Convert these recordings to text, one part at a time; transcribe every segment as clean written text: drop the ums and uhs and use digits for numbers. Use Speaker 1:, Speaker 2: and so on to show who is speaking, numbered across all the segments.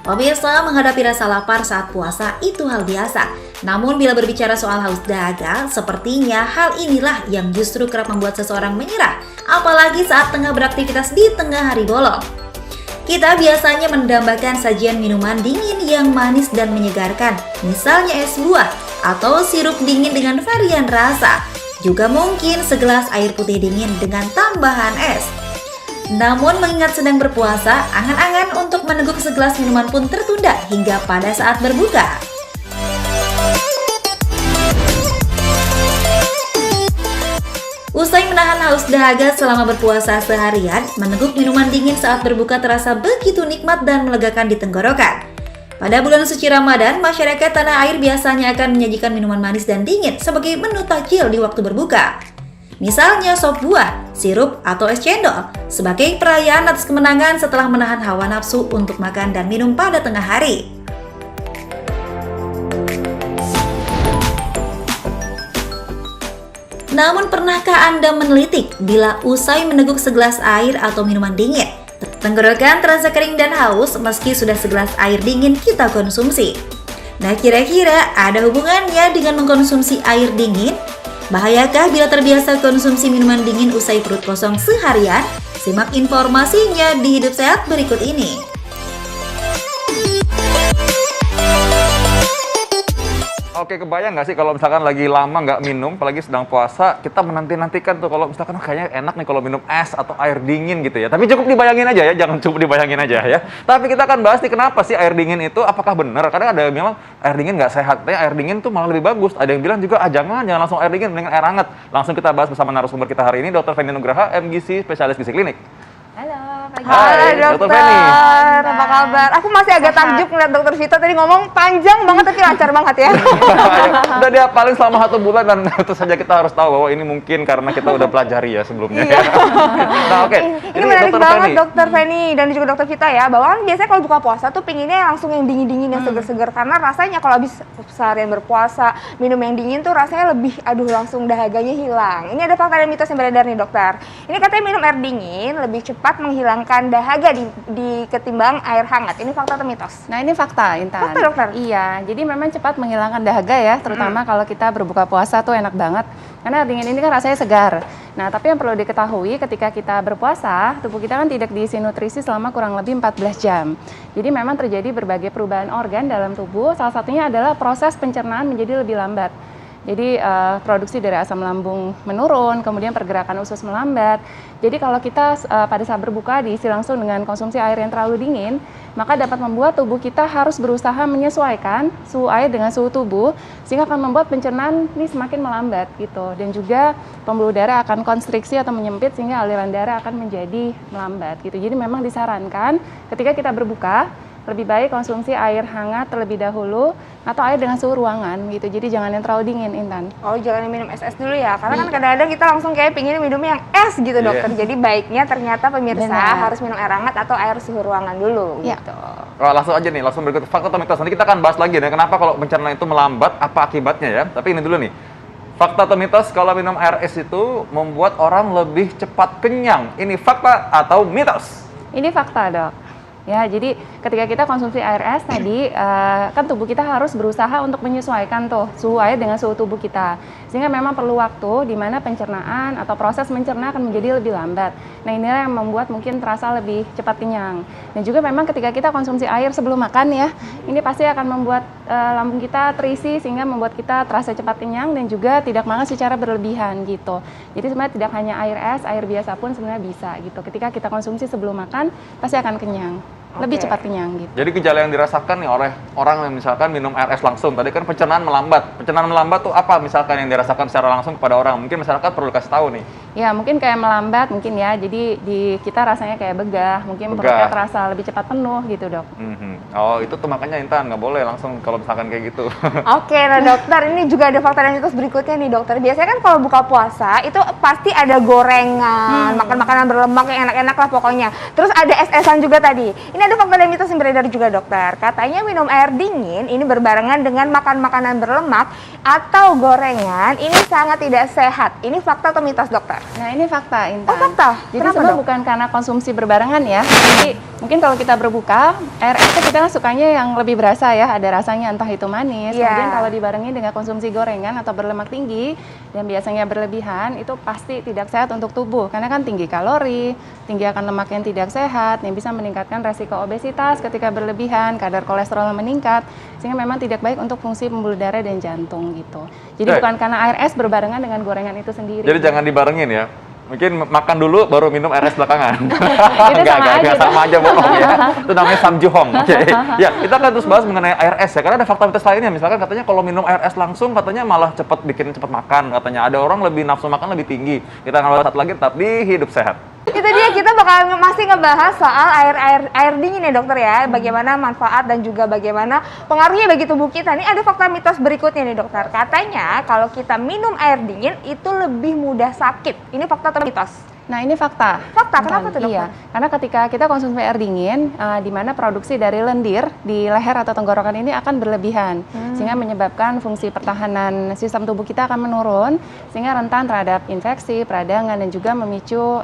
Speaker 1: Pemirsa, menghadapi rasa lapar saat puasa itu hal biasa. Namun bila berbicara soal haus dahaga, sepertinya hal inilah yang justru kerap membuat seseorang menyerah, apalagi saat tengah beraktivitas di tengah hari bolong. Kita biasanya mendambakan sajian minuman dingin yang manis dan menyegarkan, misalnya es buah atau sirup dingin dengan varian rasa. Juga mungkin segelas air putih dingin dengan tambahan es. Namun mengingat sedang berpuasa, angan-angan untuk meneguk segelas minuman pun tertunda hingga pada saat berbuka. Usai menahan haus dahaga selama berpuasa seharian, meneguk minuman dingin saat berbuka terasa begitu nikmat dan melegakan di tenggorokan. Pada bulan suci Ramadan, masyarakat tanah air biasanya akan menyajikan minuman manis dan dingin sebagai menu takjil di waktu berbuka. Misalnya sop buah, sirup, atau es cendol, sebagai perayaan atas kemenangan setelah menahan hawa nafsu untuk makan dan minum pada tengah hari. Namun pernahkah Anda menelitik bila usai meneguk segelas air atau minuman dingin, tenggorokan terasa kering dan haus meski sudah segelas air dingin kita konsumsi? Nah, kira-kira ada hubungannya dengan mengkonsumsi air dingin? Bahayakah bila terbiasa konsumsi minuman dingin usai perut kosong seharian? Simak informasinya di Hidup Sehat berikut ini.
Speaker 2: Oke, kebayang nggak sih kalau misalkan lagi lama nggak minum, apalagi sedang puasa, kita menanti-nantikan tuh kalau misalkan kayaknya enak nih kalau minum es atau air dingin gitu ya. Tapi cukup dibayangin aja ya, jangan cukup dibayangin aja ya. Tapi kita akan bahas nih kenapa sih air dingin itu apakah benar? Karena ada yang bilang air dingin nggak sehat, air dingin tuh malah lebih bagus. Ada yang bilang juga jangan langsung air dingin, mendingan air hangat. Langsung kita bahas bersama narasumber kita hari ini, Dr. Feni Nugraha, MGC, spesialis gizi klinik.
Speaker 3: Hai dokter,
Speaker 2: Feni.
Speaker 3: apa kabar? Aku masih agak takjub ngeliat dokter Vita tadi ngomong panjang banget tapi lancar banget ya.
Speaker 2: Udah dihafalin selama 1 bulan dan tentu saja kita harus tahu bahwa ini mungkin karena kita udah pelajari ya sebelumnya.
Speaker 3: Iya.
Speaker 2: Nah, oke.
Speaker 3: Ini menarik banget dokter Feni dan juga dokter Vita ya, bahwa kan biasanya kalau buka puasa tuh pinginnya langsung yang dingin-dingin, yang seger-seger, karena rasanya kalau habis seharian berpuasa minum yang dingin tuh rasanya lebih langsung dahaganya hilang. Ini ada fakta dan mitos yang beredar nih dokter. Ini katanya minum air dingin lebih cepat menghilangkan dahaga di ketimbang air hangat. Ini fakta atau mitos?
Speaker 4: Nah, ini fakta, Intan.
Speaker 3: Fakta, dokter?
Speaker 4: Iya, jadi memang cepat menghilangkan dahaga ya, terutama kalau kita berbuka puasa tuh enak banget. Karena air dingin ini kan rasanya segar. Nah, tapi yang perlu diketahui ketika kita berpuasa, tubuh kita kan tidak diisi nutrisi selama kurang lebih 14 jam. Jadi memang terjadi berbagai perubahan organ dalam tubuh, salah satunya adalah proses pencernaan menjadi lebih lambat. Jadi produksi dari asam lambung menurun, kemudian pergerakan usus melambat. Jadi kalau kita pada saat berbuka diisi langsung dengan konsumsi air yang terlalu dingin, maka dapat membuat tubuh kita harus berusaha menyesuaikan suhu air dengan suhu tubuh, sehingga akan membuat pencernaan ini semakin melambat gitu. Dan juga pembuluh darah akan konstriksi atau menyempit sehingga aliran darah akan menjadi melambat gitu. Jadi memang disarankan ketika kita berbuka, lebih baik konsumsi air hangat terlebih dahulu atau air dengan suhu ruangan gitu. Jadi jangan yang terlalu dingin, Intan.
Speaker 3: Oh, jangan minum es dulu ya. Karena kan kadang-kadang kita langsung kayak pingin minum yang es gitu, dokter. Jadi baiknya ternyata pemirsa harus minum air hangat atau air suhu ruangan dulu gitu.
Speaker 2: Oh, langsung aja nih, langsung berikut fakta atau mitos. Nanti kita akan bahas lagi nih kenapa kalau pencernaan itu melambat, apa akibatnya ya. Tapi ini dulu nih. Fakta atau mitos kalau minum air es itu membuat orang lebih cepat kenyang. Ini fakta atau mitos?
Speaker 4: Ini fakta, Dok. Ya, jadi ketika kita konsumsi air es tadi, kan tubuh kita harus berusaha untuk menyesuaikan tuh suhu air dengan suhu tubuh kita. Sehingga memang perlu waktu di mana pencernaan atau proses mencerna akan menjadi lebih lambat. Nah, inilah yang membuat mungkin terasa lebih cepat kenyang. Dan juga memang ketika kita konsumsi air sebelum makan ya, ini pasti akan membuat lambung kita terisi sehingga membuat kita terasa cepat kenyang dan juga tidak makan secara berlebihan gitu. Jadi sebenarnya tidak hanya air es, air biasa pun sebenarnya bisa gitu. Ketika kita konsumsi sebelum makan, pasti akan kenyang. Lebih cepat kenyang gitu.
Speaker 2: Jadi gejala yang dirasakan nih oleh orang yang misalkan minum air es langsung, tadi kan pencernaan melambat. Pencernaan melambat tuh apa misalkan yang dirasakan secara langsung kepada orang? Mungkin masyarakat perlu kasih tahu nih.
Speaker 4: Ya, mungkin kayak melambat mungkin ya. Jadi kita rasanya kayak begah, mungkin perutnya terasa lebih cepat penuh gitu, Dok.
Speaker 2: Oh, itu tuh makanya Intan nggak boleh langsung kalau misalkan kayak gitu.
Speaker 3: Oke, nah dokter, ini juga ada fakta dan mitos berikutnya nih dokter. Biasanya kan kalau buka puasa itu pasti ada gorengan, makan makanan berlemak yang enak-enak lah pokoknya. Terus ada es-esan juga tadi. Ini ada fakta dan mitos yang beredar juga dokter. Katanya minum air dingin ini berbarengan dengan makan makanan berlemak atau gorengan ini sangat tidak sehat. Ini fakta atau mitos dokter?
Speaker 4: Nah, ini fakta, Intan.
Speaker 3: Oh, fakta?
Speaker 4: Jadi
Speaker 3: Kenapa,
Speaker 4: sebenarnya
Speaker 3: Dok?
Speaker 4: bukan karena konsumsi berbarengan ya. Jadi Mungkin kalau kita berbuka, air es kita kan sukanya yang lebih berasa ya, ada rasanya entah itu manis.
Speaker 3: Iya.
Speaker 4: Kemudian kalau dibarengi dengan konsumsi gorengan atau berlemak tinggi dan biasanya berlebihan, itu pasti tidak sehat untuk tubuh. Karena kan tinggi kalori, tinggi akan lemak yang tidak sehat, yang bisa meningkatkan resiko obesitas ketika berlebihan, kadar kolesterol meningkat, sehingga memang tidak baik untuk fungsi pembuluh darah dan jantung gitu. Jadi bukan karena air es berbarengan dengan gorengan itu sendiri.
Speaker 2: Jadi jangan dibarengin ya. Mungkin makan dulu baru minum air es belakangan.
Speaker 4: Itu sama aja,
Speaker 2: sama aja bohong ya. Itu namanya samjuhong. Oke. Ya, kita akan terus bahas mengenai air es ya. Karena ada fakta mitos lainnya. Misalkan katanya kalau minum air es langsung katanya malah bikin cepat makan. Katanya ada orang lebih nafsu makan lebih tinggi. Kita akan bahas satu lagi tetap di Hidup Sehat.
Speaker 3: Itu dia, kita bakal masih ngebahas soal air dingin ya dokter ya, bagaimana manfaat dan juga bagaimana pengaruhnya bagi tubuh kita. Nih ada fakta mitos berikutnya nih dokter, katanya kalau kita minum air dingin itu lebih mudah sakit. Ini fakta atau mitos?
Speaker 4: Nah ini fakta.
Speaker 3: Fakta, kenapa tuh dokter?
Speaker 4: Iya, karena ketika kita konsumsi air dingin, di mana produksi dari lendir di leher atau tenggorokan ini akan berlebihan, sehingga menyebabkan fungsi pertahanan sistem tubuh kita akan menurun, sehingga rentan terhadap infeksi, peradangan, dan juga memicu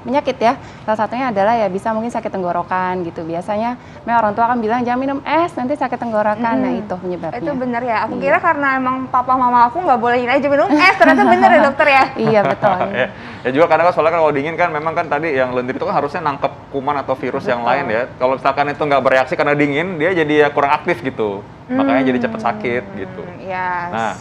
Speaker 4: penyakit ya. Salah satunya adalah ya bisa mungkin sakit tenggorokan gitu. Biasanya orang tua akan bilang jangan minum es, nanti sakit tenggorokan. Nah itu penyebabnya.
Speaker 3: Itu bener ya, aku kira karena emang papa mama aku nggak bolehin aja minum es, ternyata bener ya dokter ya?
Speaker 4: Iya betul.
Speaker 2: Ya juga karena soalnya kalau dingin kan memang kan tadi yang lendir itu kan harusnya nangkep kuman atau virus yang lain ya. Kalau misalkan itu nggak bereaksi karena dingin, dia jadi ya kurang aktif gitu. Makanya jadi cepat sakit gitu.
Speaker 3: Yes.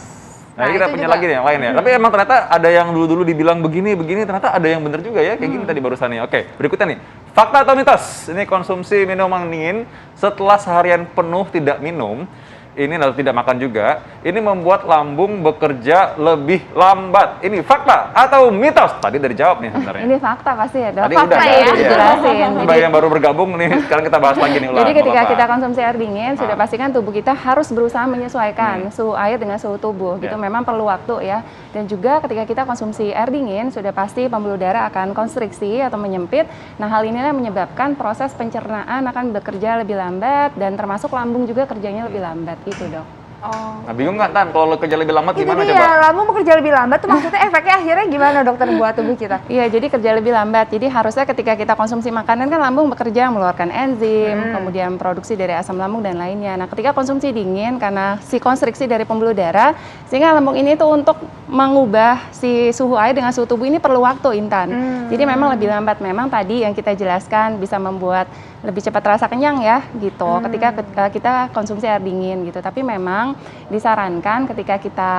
Speaker 2: Nah ini kita
Speaker 3: itu
Speaker 2: punya
Speaker 3: juga.
Speaker 2: lagi nih yang lain ya. Tapi emang ternyata ada yang dulu-dulu dibilang begini, ternyata ada yang bener juga ya. Kayak gini tadi barusan nih. Oke, berikutnya nih. Fakta atau mitos? Ini konsumsi minuman dingin setelah seharian penuh tidak minum, ini lalu tidak makan juga, ini membuat lambung bekerja lebih lambat. Ini fakta atau mitos? Tadi udah dijawab nih sebenarnya.
Speaker 4: Ini fakta pasti ya dok.
Speaker 2: Tadi
Speaker 4: Fakta
Speaker 2: udah
Speaker 4: ya,
Speaker 2: ya.
Speaker 4: dijelasin.
Speaker 2: Bagi yang baru bergabung nih, sekarang kita bahas lagi nih ulang.
Speaker 4: Jadi ketika
Speaker 2: Bapak.
Speaker 4: kita konsumsi air dingin, sudah pastikan tubuh kita harus berusaha menyesuaikan suhu air dengan suhu tubuh. Gitu memang perlu waktu ya. Dan juga ketika kita konsumsi air dingin, sudah pasti pembuluh darah akan konstriksi atau menyempit. Nah hal inilah yang menyebabkan proses pencernaan akan bekerja lebih lambat dan termasuk lambung juga kerjanya lebih lambat. Itu dok.
Speaker 3: Oh.
Speaker 2: Nah bingung nggak Tan, kalau lo kerja lebih lambat
Speaker 3: Itu
Speaker 2: gimana
Speaker 3: dia,
Speaker 2: coba?
Speaker 3: lambung bekerja lebih lambat tuh maksudnya efeknya akhirnya gimana dokter buat tubuh kita?
Speaker 4: Iya, jadi kerja lebih lambat. Jadi harusnya ketika kita konsumsi makanan kan lambung bekerja mengeluarkan enzim, kemudian produksi dari asam lambung dan lainnya. Nah, ketika konsumsi dingin karena si konstriksi dari pembuluh darah, sehingga lambung ini tuh untuk mengubah si suhu air dengan suhu tubuh ini perlu waktu Intan. Jadi memang lebih lambat. Memang tadi yang kita jelaskan bisa membuat lebih cepat rasa kenyang ya gitu. Ketika kita konsumsi air dingin gitu. Tapi memang disarankan ketika kita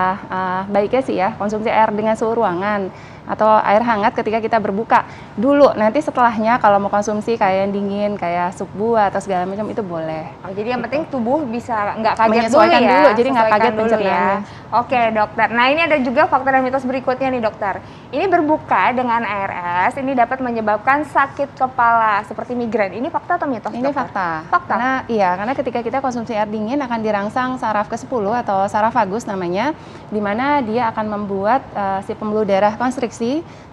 Speaker 4: baiknya sih ya konsumsi air dengan suhu ruangan atau air hangat ketika kita berbuka dulu. Nanti setelahnya kalau mau konsumsi kayak yang dingin kayak sup buah atau segala macam itu boleh.
Speaker 3: Oh, jadi yang penting tubuh bisa nggak kaget
Speaker 4: Menyesuaikan
Speaker 3: dulu ya.
Speaker 4: dulu, jadi nggak
Speaker 3: Sesuaikan
Speaker 4: kaget
Speaker 3: dulu
Speaker 4: pencernaannya.
Speaker 3: Oke dokter. Nah ini ada juga faktor dan mitos berikutnya nih dokter. Ini berbuka dengan air es ini dapat menyebabkan sakit kepala seperti migrain. Ini fakta atau mitos?
Speaker 4: Ini
Speaker 3: dokter?
Speaker 4: fakta.
Speaker 3: Fakta.
Speaker 4: Karena ketika kita konsumsi air dingin akan dirangsang saraf ke-10 atau saraf vagus namanya, di mana dia akan membuat si pembuluh darah konstriksi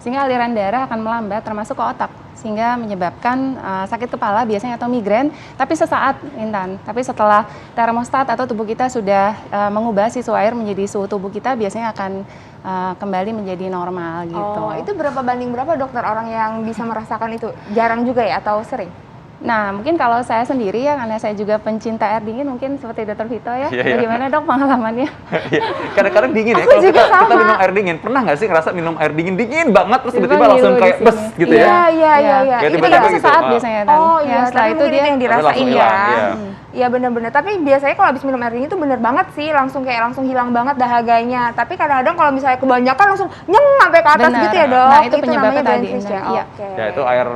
Speaker 4: sehingga aliran darah akan melambat termasuk ke otak sehingga menyebabkan sakit kepala biasanya atau migrain tapi sesaat Intan. Tapi setelah termostat atau tubuh kita sudah mengubah si suhu air menjadi suhu tubuh kita biasanya akan kembali menjadi normal gitu.
Speaker 3: Oh itu berapa banding berapa dokter orang yang bisa merasakan itu? Jarang juga ya atau sering?
Speaker 4: Nah, mungkin kalau saya sendiri ya, karena saya juga pencinta air dingin, mungkin seperti Dr. Vito ya.
Speaker 2: Iya, iya.
Speaker 4: Bagaimana dok pengalamannya?
Speaker 2: Iya, kadang-kadang dingin ya.
Speaker 3: Aku
Speaker 2: Kalau
Speaker 3: juga
Speaker 2: kita
Speaker 3: sama.
Speaker 2: minum air dingin, pernah nggak sih ngerasa minum air dingin banget terus
Speaker 4: Tiba-tiba
Speaker 2: tiba-tiba langsung
Speaker 4: ngilu
Speaker 2: kayak
Speaker 4: di
Speaker 2: bes
Speaker 4: sini.
Speaker 2: gitu
Speaker 3: Iya,
Speaker 2: ya?
Speaker 3: iya, iya.
Speaker 2: Kayak
Speaker 4: Itu
Speaker 2: tiba-tiba
Speaker 4: kan
Speaker 2: gitu.
Speaker 4: sesaat
Speaker 2: Ah.
Speaker 4: biasanya Tan.
Speaker 3: Oh
Speaker 4: Ya,
Speaker 3: iya,
Speaker 4: setelah
Speaker 3: tapi
Speaker 4: itu
Speaker 3: mungkin
Speaker 4: dia
Speaker 3: itu yang
Speaker 2: Tapi
Speaker 3: dirasain
Speaker 2: langsung
Speaker 3: ya.
Speaker 2: hilang, iya.
Speaker 3: Iya bener-bener, tapi biasanya kalau habis minum air dingin itu bener banget sih, langsung hilang banget dahaganya. Tapi kadang-kadang kalau misalnya kebanyakan langsung nyeng sampai ke atas
Speaker 4: Benar.
Speaker 3: gitu ya dok.
Speaker 4: Nah, itu penyebabnya
Speaker 3: namanya brain
Speaker 4: tadi,
Speaker 3: freeze ya.
Speaker 4: iya.
Speaker 3: Oke.
Speaker 2: Ya itu air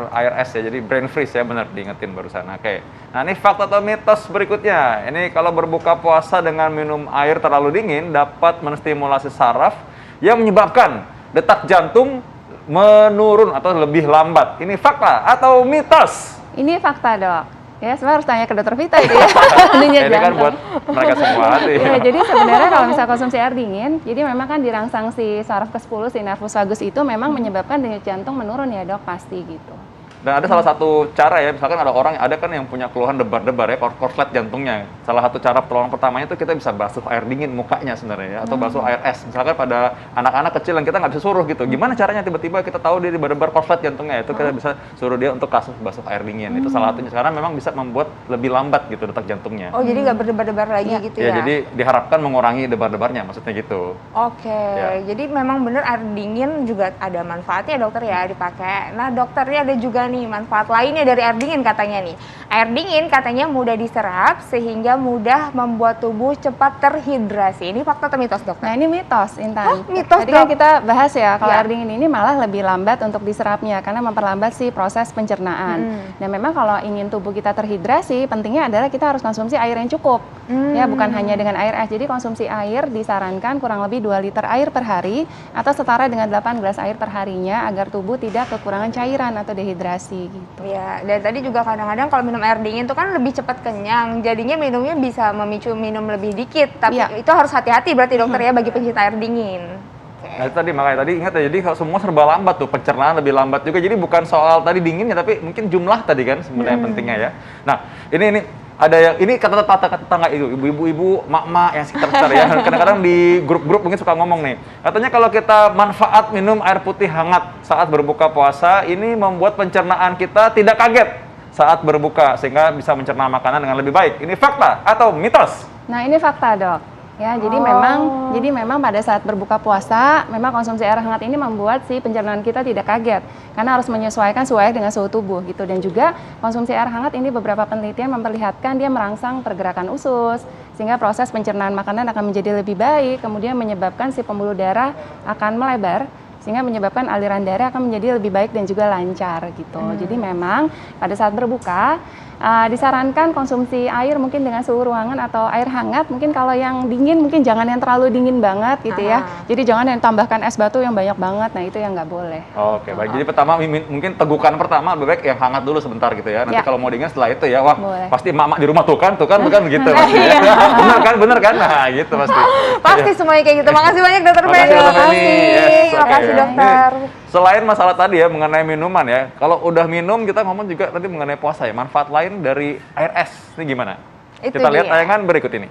Speaker 2: es ya, jadi brain freeze ya, benar diingetin barusan. Oke. Nah ini fakta atau mitos berikutnya. Ini kalau berbuka puasa dengan minum air terlalu dingin dapat menstimulasi saraf yang menyebabkan detak jantung menurun atau lebih lambat. Ini fakta atau mitos?
Speaker 4: Ini fakta dok. Ya, sebenarnya harus tanya ke Dr. Vita itu ya. Denyut
Speaker 2: Ini kan
Speaker 4: jantung.
Speaker 2: buat mereka semua.
Speaker 4: Ya, jadi sebenarnya kalau misal konsumsi air dingin, jadi memang kan dirangsang si saraf ke-10, si nervus vagus itu memang menyebabkan denyut jantung menurun ya dok, pasti gitu.
Speaker 2: Dan ada salah satu cara ya, misalkan ada kan yang punya keluhan debar-debar ya, korslet jantungnya. Salah satu cara pertolongan pertamanya itu kita bisa basuh air dingin mukanya sebenarnya ya, atau basuh air es. Misalkan pada anak-anak kecil yang kita nggak bisa suruh gitu. Gimana caranya tiba-tiba kita tahu dia debar-debar korslet jantungnya, itu kita bisa suruh dia untuk basuh air dingin. Itu salah satunya, karena memang bisa membuat lebih lambat gitu detak jantungnya.
Speaker 3: Oh, jadi nggak berdebar-debar lagi gitu
Speaker 2: Ya,
Speaker 3: ya?
Speaker 2: jadi diharapkan mengurangi debar-debarnya, maksudnya gitu.
Speaker 3: Oke,
Speaker 2: Ya.
Speaker 3: jadi memang bener air dingin juga ada manfaatnya dokter ya dipakai. Nah dokter, ini ada juga nih manfaat lainnya dari air dingin katanya nih. Air dingin katanya mudah diserap sehingga mudah membuat tubuh cepat terhidrasi. Ini fakta atau mitos dokter?
Speaker 4: Nah, ini mitos, Intan.
Speaker 3: Oh, mitos,
Speaker 4: Tadi kan
Speaker 3: Dok.
Speaker 4: kita bahas ya, kalau
Speaker 3: Ya.
Speaker 4: air dingin ini malah lebih lambat untuk diserapnya karena memperlambat si proses pencernaan. Dan memang kalau ingin tubuh kita terhidrasi, pentingnya adalah kita harus konsumsi air yang cukup. Ya, bukan hanya dengan air es. Jadi konsumsi air disarankan kurang lebih 2 liter air per hari atau setara dengan 8 gelas air per harinya agar tubuh tidak kekurangan cairan atau dehidrasi gitu.
Speaker 3: Iya, dan tadi juga kadang-kadang kalau minum air dingin itu kan lebih cepat kenyang. Jadinya minumnya bisa memicu minum lebih dikit. Tapi
Speaker 4: Iya.
Speaker 3: itu harus hati-hati berarti dokter ya bagi pencinta air dingin.
Speaker 2: Nah itu tadi, makanya tadi ingat ya, jadi kalau semua serba lambat tuh, pencernaan lebih lambat juga. Jadi bukan soal tadi dinginnya, tapi mungkin jumlah tadi kan sebenarnya pentingnya ya. Nah ini ada yang, ini kata tetangga itu, ibu-ibu, mak-mak yang sekitar ya. Kadang-kadang di grup-grup mungkin suka ngomong nih. Katanya kalau kita manfaat minum air putih hangat saat berbuka puasa, ini membuat pencernaan kita tidak kaget saat berbuka, sehingga bisa mencerna makanan dengan lebih baik. Ini fakta atau mitos?
Speaker 4: Nah, ini fakta, Dok. Ya, jadi memang pada saat berbuka puasa, memang konsumsi air hangat ini membuat si pencernaan kita tidak kaget karena harus menyesuaikan sesuai dengan suhu tubuh gitu. Dan juga konsumsi air hangat ini beberapa penelitian memperlihatkan dia merangsang pergerakan usus sehingga proses pencernaan makanan akan menjadi lebih baik, kemudian menyebabkan si pembuluh darah akan melebar sehingga menyebabkan aliran darah akan menjadi lebih baik dan juga lancar gitu. Jadi memang pada saat berbuka disarankan konsumsi air mungkin dengan suhu ruangan atau air hangat. Mungkin kalau yang dingin mungkin jangan yang terlalu dingin banget gitu ya. Jadi jangan yang tambahkan es batu yang banyak banget. Nah, itu yang nggak boleh.
Speaker 2: Oke, baik. Jadi pertama mungkin tegukan pertama lebih baik yang hangat dulu sebentar gitu ya. Nanti
Speaker 4: Ya.
Speaker 2: kalau mau dingin setelah itu ya, wah
Speaker 4: Boleh.
Speaker 2: pasti emak-emak di rumah tuh kan begitu pasti. Ya. bener kan? Nah, gitu pasti.
Speaker 3: Pasti semuanya kayak gitu. Makasih banyak dokter
Speaker 2: Makasih,
Speaker 3: Feni.
Speaker 2: Dokter Feni. Yes, oke,
Speaker 3: Makasih
Speaker 2: ya.
Speaker 3: dokter.
Speaker 2: Ini selain masalah tadi ya mengenai minuman ya, kalau udah minum kita ngomong juga tadi mengenai puasa ya, manfaat lain dari air es ini gimana?
Speaker 3: Itu
Speaker 2: Kita lihat
Speaker 3: dia.
Speaker 2: tayangan berikut ini.